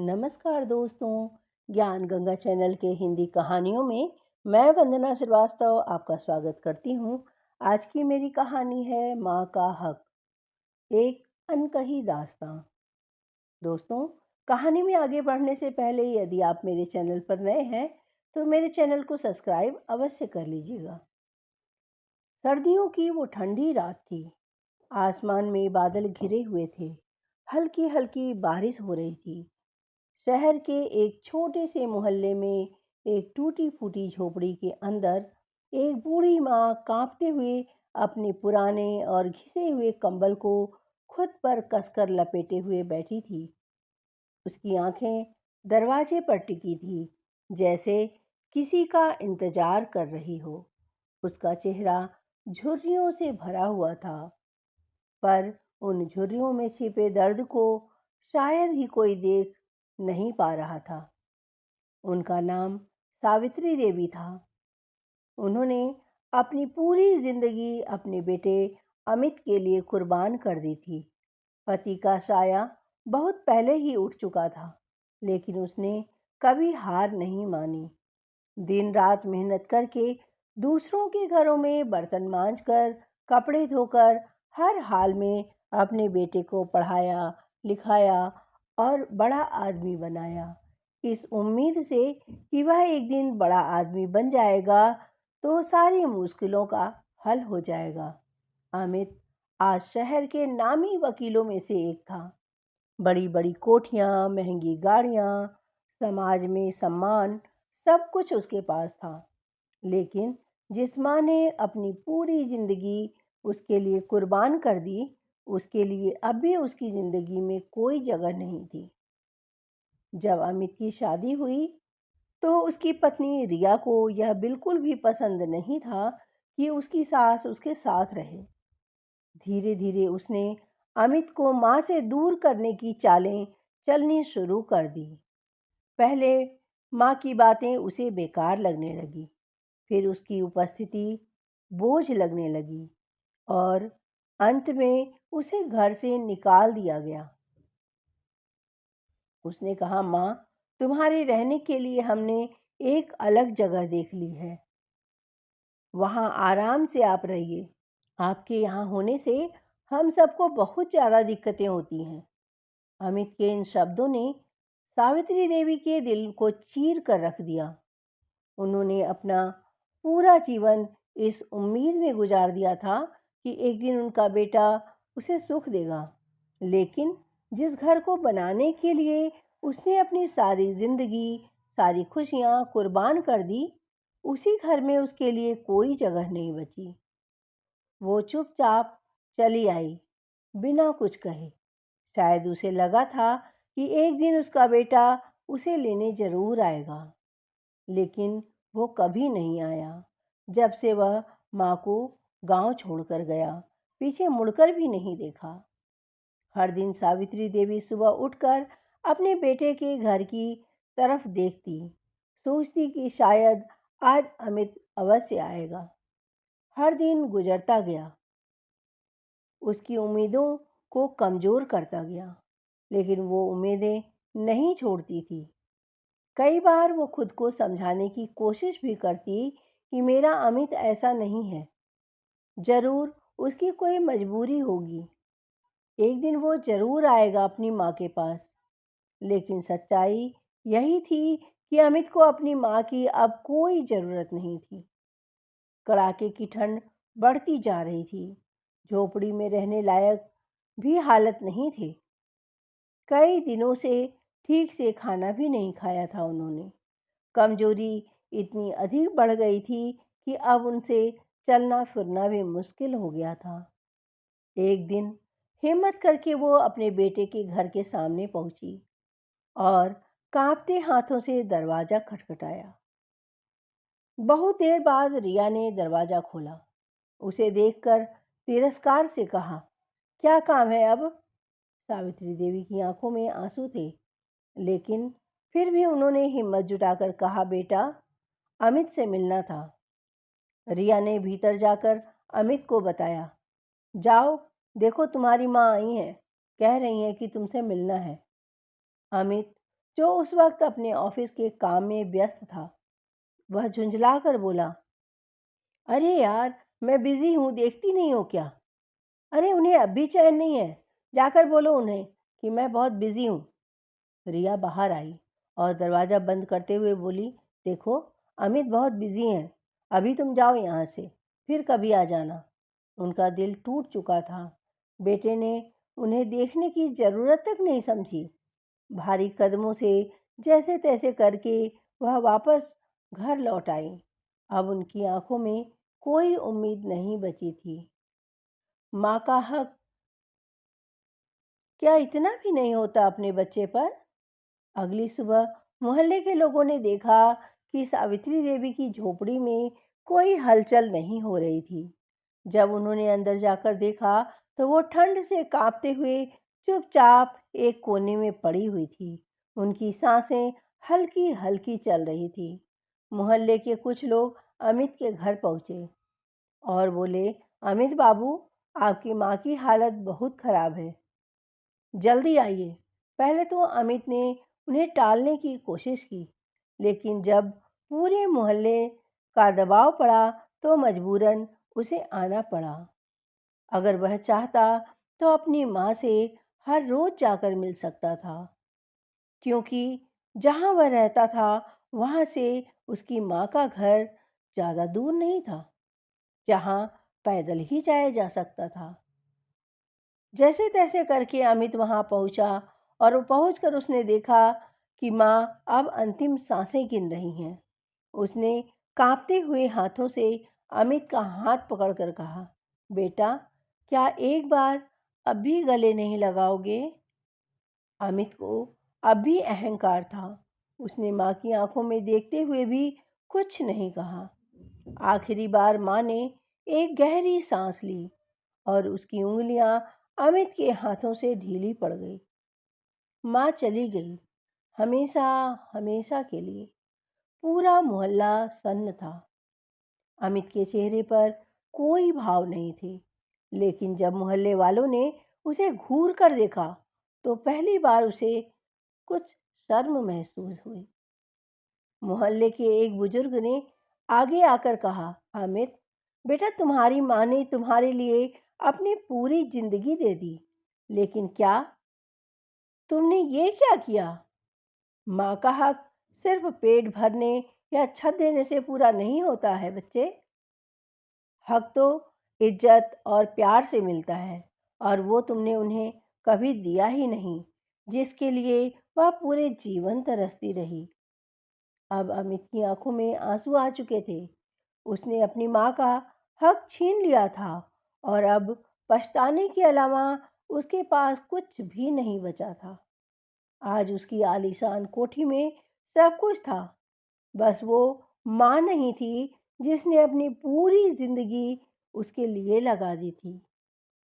नमस्कार दोस्तों, ज्ञान गंगा चैनल के हिंदी कहानियों में मैं वंदना श्रीवास्तव आपका स्वागत करती हूँ। आज की मेरी कहानी है माँ का हक, एक अनकही दास्तां। दोस्तों, कहानी में आगे बढ़ने से पहले यदि आप मेरे चैनल पर नए हैं तो मेरे चैनल को सब्सक्राइब अवश्य कर लीजिएगा। सर्दियों की वो ठंडी रात थी। आसमान में बादल घिरे हुए थे। हल्की हल्की बारिश हो रही थी। शहर के एक छोटे से मोहल्ले में एक टूटी फूटी झोपड़ी के अंदर एक बूढ़ी माँ कांपते हुए अपने पुराने और घिसे हुए कंबल को खुद पर कसकर लपेटे हुए बैठी थी। उसकी आंखें दरवाजे पर टिकी थी, जैसे किसी का इंतजार कर रही हो। उसका चेहरा झुर्रियों से भरा हुआ था, पर उन झुर्रियों में छिपे दर्द को शायद ही कोई देख नहीं पा रहा था। उनका नाम सावित्री देवी था। उन्होंने अपनी पूरी जिंदगी अपने बेटे अमित के लिए कुर्बान कर दी थी। पति का साया बहुत पहले ही उठ चुका था, लेकिन उसने कभी हार नहीं मानी। दिन रात मेहनत करके दूसरों के घरों में बर्तन मांजकर, कपड़े धोकर, हर हाल में अपने बेटे को पढ़ाया, लिखाया और बड़ा आदमी बनाया, इस उम्मीद से कि वह एक दिन बड़ा आदमी बन जाएगा तो सारी मुश्किलों का हल हो जाएगा। अमित आज शहर के नामी वकीलों में से एक था। बड़ी बड़ी कोठियाँ, महंगी गाड़ियाँ, समाज में सम्मान, सब कुछ उसके पास था। लेकिन जिस माँ ने अपनी पूरी जिंदगी उसके लिए कुर्बान कर दी, उसके लिए अब भी उसकी जिंदगी में कोई जगह नहीं थी। जब अमित की शादी हुई तो उसकी पत्नी रिया को यह बिल्कुल भी पसंद नहीं था कि उसकी सास उसके साथ रहे। धीरे धीरे उसने अमित को माँ से दूर करने की चालें चलनी शुरू कर दी। पहले माँ की बातें उसे बेकार लगने लगी, फिर उसकी उपस्थिति बोझ लगने लगी और अंत में उसे घर से निकाल दिया गया। उसने कहा, माँ, तुम्हारे रहने के लिए हमने एक अलग जगह देख ली है। वहाँ आराम से आप रहिए। आपके यहाँ होने से हम सबको बहुत ज़्यादा दिक्कतें होती हैं। अमित के इन शब्दों ने सावित्री देवी के दिल को चीर कर रख दिया। उन्होंने अपना पूरा जीवन इस उम्मीद में गुजार दिया था कि एक दिन उनका बेटा उसे सुख देगा, लेकिन जिस घर को बनाने के लिए उसने अपनी सारी जिंदगी, सारी खुशियां कुर्बान कर दी, उसी घर में उसके लिए कोई जगह नहीं बची। वो चुपचाप चली आई, बिना कुछ कहे। शायद उसे लगा था कि एक दिन उसका बेटा उसे लेने जरूर आएगा, लेकिन वो कभी नहीं आया। जब से वह माँ को गांव छोड़कर गया, पीछे मुड़कर भी नहीं देखा। हर दिन सावित्री देवी सुबह उठकर अपने बेटे के घर की तरफ देखती, सोचती कि शायद आज अमित अवश्य आएगा। हर दिन गुजरता गया, उसकी उम्मीदों को कमजोर करता गया, लेकिन वो उम्मीदें नहीं छोड़ती थी। कई बार वो खुद को समझाने की कोशिश भी करती कि मेरा अमित ऐसा नहीं है, जरूर उसकी कोई मजबूरी होगी, एक दिन वो जरूर आएगा अपनी माँ के पास। लेकिन सच्चाई यही थी कि अमित को अपनी माँ की अब कोई ज़रूरत नहीं थी। कड़ाके की ठंड बढ़ती जा रही थी। झोपड़ी में रहने लायक भी हालत नहीं थी। कई दिनों से ठीक से खाना भी नहीं खाया था उन्होंने। कमजोरी इतनी अधिक बढ़ गई थी कि अब उनसे चलना फिरना भी मुश्किल हो गया था। एक दिन हिम्मत करके वो अपने बेटे के घर के सामने पहुंची और कांपते हाथों से दरवाजा खटखटाया। बहुत देर बाद रिया ने दरवाजा खोला। उसे देखकर तिरस्कार से कहा, क्या काम है अब? सावित्री देवी की आंखों में आंसू थे, लेकिन फिर भी उन्होंने हिम्मत जुटाकर कहा, बेटा, अमित से मिलना था। रिया ने भीतर जाकर अमित को बताया, जाओ देखो, तुम्हारी माँ आई है, कह रही है कि तुमसे मिलना है। अमित जो उस वक्त अपने ऑफिस के काम में व्यस्त था। वह झुंझला कर बोला, अरे यार, मैं बिजी हूँ, देखती नहीं हो क्या? अरे उन्हें अब भी चैन नहीं है, जाकर बोलो उन्हें कि मैं बहुत बिजी हूँ। रिया बाहर आई और दरवाज़ा बंद करते हुए बोली, देखो, अमित बहुत बिजी हैं, अभी तुम जाओ यहाँ से, फिर कभी आ जाना। उनका दिल टूट चुका था। बेटे ने उन्हें देखने की ज़रूरत तक नहीं समझी। भारी कदमों से जैसे तैसे करके वह वापस घर लौट आई। अब उनकी आंखों में कोई उम्मीद नहीं बची थी। माँ का हक क्या इतना भी नहीं होता अपने बच्चे पर? अगली सुबह मोहल्ले के लोगों ने देखा कि सावित्री देवी की झोपड़ी में कोई हलचल नहीं हो रही थी। जब उन्होंने अंदर जाकर देखा तो वो ठंड से कांपते हुए चुपचाप एक कोने में पड़ी हुई थी। उनकी सांसें हल्की हल्की चल रही थी। मोहल्ले के कुछ लोग अमित के घर पहुंचे और बोले, अमित बाबू, आपकी माँ की हालत बहुत खराब है, जल्दी आइए। पहले तो अमित ने उन्हें टालने की कोशिश की, लेकिन जब पूरे मोहल्ले का दबाव पड़ा तो मजबूरन उसे आना पड़ा। अगर वह चाहता तो अपनी माँ से हर रोज जाकर मिल सकता था, क्योंकि जहाँ वह रहता था वहाँ से उसकी माँ का घर ज़्यादा दूर नहीं था, जहाँ पैदल ही जाया जा सकता था। जैसे तैसे करके अमित वहां पहुंचा और पहुंचकर उसने देखा कि माँ अब अंतिम सांसें गिन रही हैं। उसने कांपते हुए हाथों से अमित का हाथ पकड़कर कहा, बेटा, क्या एक बार अब भी गले नहीं लगाओगे? अमित को अब भी अहंकार था। उसने माँ की आंखों में देखते हुए भी कुछ नहीं कहा। आखिरी बार माँ ने एक गहरी सांस ली और उसकी उंगलियां अमित के हाथों से ढीली पड़ गई। माँ चली गई, हमेशा हमेशा के लिए। पूरा मोहल्ला सन्न था। अमित के चेहरे पर कोई भाव नहीं थे, लेकिन जब मोहल्ले वालों ने उसे घूर कर देखा तो पहली बार उसे कुछ शर्म महसूस हुई। मोहल्ले के एक बुजुर्ग ने आगे आकर कहा, अमित बेटा, तुम्हारी माँ ने तुम्हारे लिए अपनी पूरी जिंदगी दे दी, लेकिन क्या तुमने ये क्या किया? माँ का हक सिर्फ पेट भरने या छत देने से पूरा नहीं होता है बच्चे। हक तो इज्जत और प्यार से मिलता है, और वो तुमने उन्हें कभी दिया ही नहीं, जिसके लिए वह पूरे जीवन तरसती रही। अब अमित की आंखों में आंसू आ चुके थे। उसने अपनी माँ का हक छीन लिया था और अब पछताने के अलावा उसके पास कुछ भी नहीं बचा था। आज उसकी आलीशान कोठी में सब कुछ था, बस वो माँ नहीं थी जिसने अपनी पूरी जिंदगी उसके लिए लगा दी थी।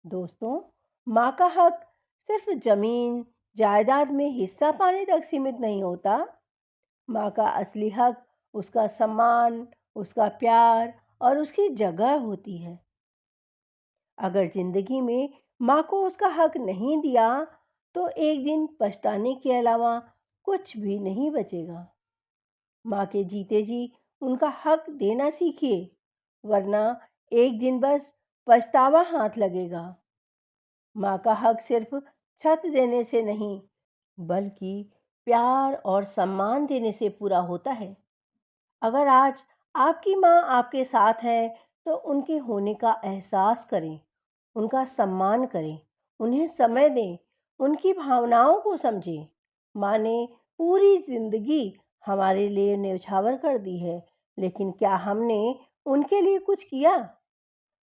दोस्तों, माँ का हक सिर्फ जमीन जायदाद में हिस्सा पाने तक सीमित नहीं होता। माँ का असली हक उसका सम्मान, उसका प्यार और उसकी जगह होती है। अगर जिंदगी में माँ को उसका हक नहीं दिया तो एक दिन पछताने के अलावा कुछ भी नहीं बचेगा। माँ के जीते जी उनका हक देना सीखिए, वरना एक दिन बस पछतावा हाथ लगेगा। माँ का हक सिर्फ छत देने से नहीं, बल्कि प्यार और सम्मान देने से पूरा होता है। अगर आज आपकी माँ आपके साथ है तो उनके होने का एहसास करें, उनका सम्मान करें, उन्हें समय दें, उनकी भावनाओं को समझें। माँ ने पूरी जिंदगी हमारे लिए न्यौछावर कर दी है, लेकिन क्या हमने उनके लिए कुछ किया?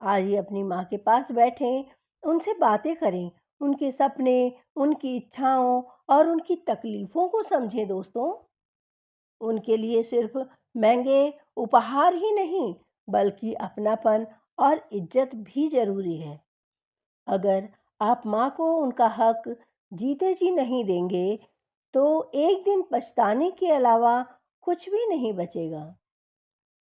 आज ही अपनी माँ के पास बैठें, उनसे बातें करें, उनके सपने, उनकी इच्छाओं और उनकी तकलीफ़ों को समझें दोस्तों। उनके लिए सिर्फ महंगे उपहार ही नहीं, बल्कि अपनापन और इज्जत भी ज़रूरी है। अगर आप माँ को उनका हक जीते जी नहीं देंगे, तो एक दिन पछताने के अलावा कुछ भी नहीं बचेगा।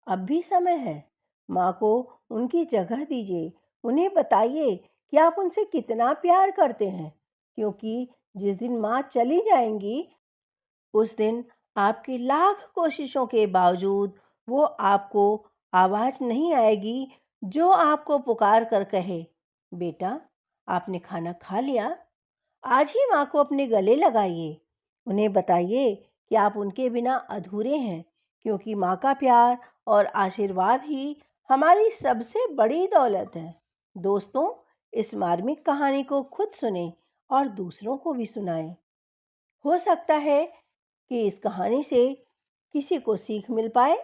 अब भी समय है। माँ को उनकी जगह दीजिए। उन्हें बताइए कि आप उनसे कितना प्यार करते हैं, क्योंकि जिस दिन माँ चली जाएंगी उस दिन आपकी लाख कोशिशों के बावजूद वो आपको आवाज़ नहीं आएगी जो आपको पुकार कर कहे, बेटा आपने खाना खा लिया। आज ही माँ को अपने गले लगाइए। उन्हें बताइए कि आप उनके बिना अधूरे हैं, क्योंकि माँ का प्यार और आशीर्वाद ही हमारी सबसे बड़ी दौलत है। दोस्तों, इस मार्मिक कहानी को खुद सुने और दूसरों को भी सुनाएं। हो सकता है कि इस कहानी से किसी को सीख मिल पाए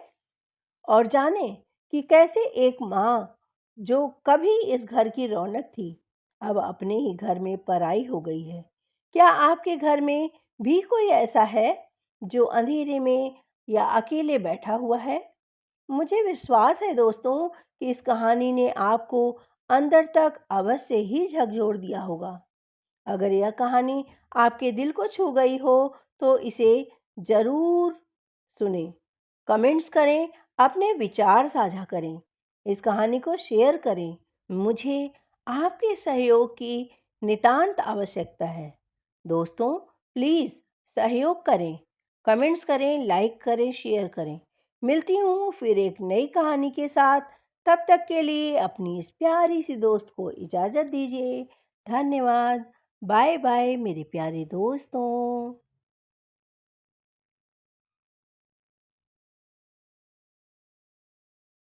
और जाने कि कैसे एक माँ जो कभी इस घर की रौनक थी, अब अपने ही घर में पराई हो गई है। क्या आपके घर में भी कोई ऐसा है जो अंधेरे में या अकेले बैठा हुआ है? मुझे विश्वास है दोस्तों कि इस कहानी ने आपको अंदर तक अवश्य ही झकझोर दिया होगा। अगर यह कहानी आपके दिल को छू गई हो तो इसे ज़रूर सुनें, कमेंट्स करें, अपने विचार साझा करें, इस कहानी को शेयर करें। मुझे आपके सहयोग की नितांत आवश्यकता है। दोस्तों, प्लीज़ सहयोग करें, कमेंट्स करें, लाइक करें, शेयर करें। मिलती हूँ फिर एक नई कहानी के साथ। तब तक के लिए अपनी इस प्यारी सी दोस्त को इजाज़त दीजिए। धन्यवाद। बाय बाय मेरे प्यारे दोस्तों।